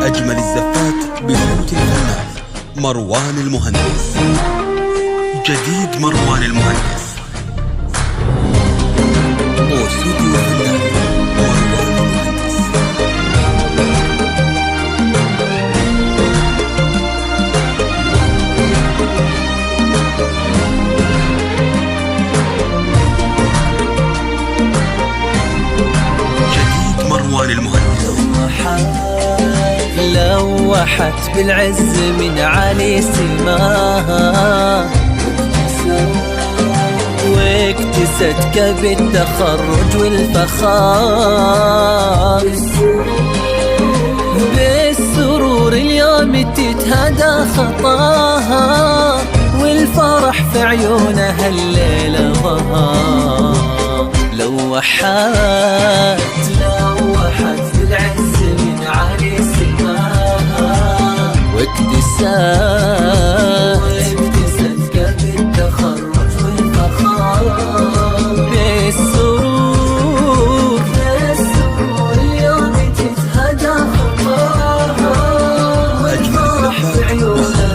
أجمل الزفات بصوت الفنان مروان المهندس. جديد مروان المهندس، واستوديو الفنان مروان المهندس. جديد مروان المهندس. لوحت بالعز من علي سماها، واكتستك بالتخرج والفخار، بالسرور اليوم تتهدى خطاها، والفرح في عيونها الليلة ظهر. لوحت بالعز من علي سماها، واكتستك بالتخرج والفخار، بالسرور اليوم تتهدى خطاها، والفرح في عيونها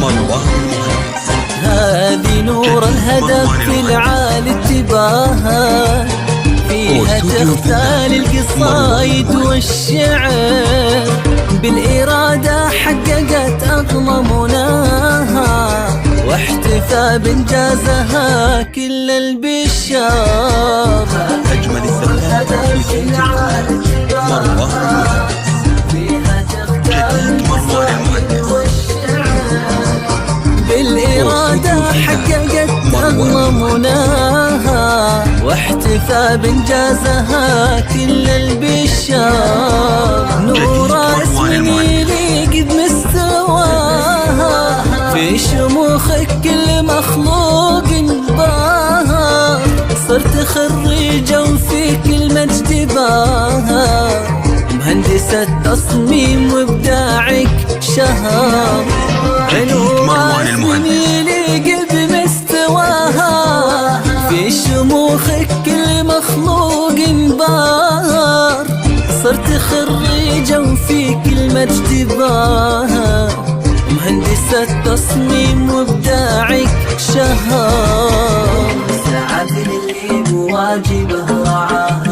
مروان المهندس. هذه نور الهدف في العالي اتباها، فيها تغتال القصايد والشعر، بالإرادة حققت أغلى مناها، واحتفى بإنجازها كل البشار. أجمل الزفات بصوت الفنان مروان المهندس. جديد مروان المهندس، بالإرادة حققت أغلى مناها، واحتفى بإنجازها كل البشار. نور اسمي يليق بمستواها، في شموخك كل مخلوق باها، صرت خريجة وفيك المجد باها، مهندسة تصميم وابداعك شهر. جديد مروان المهندس. يليق بمستواها، في شموخك كل مخلوق باهر، صرت خريجة وفيك المجد باها، مهندسة تصميم وابداعك شهر. سعد اللي بواجبه رعاه،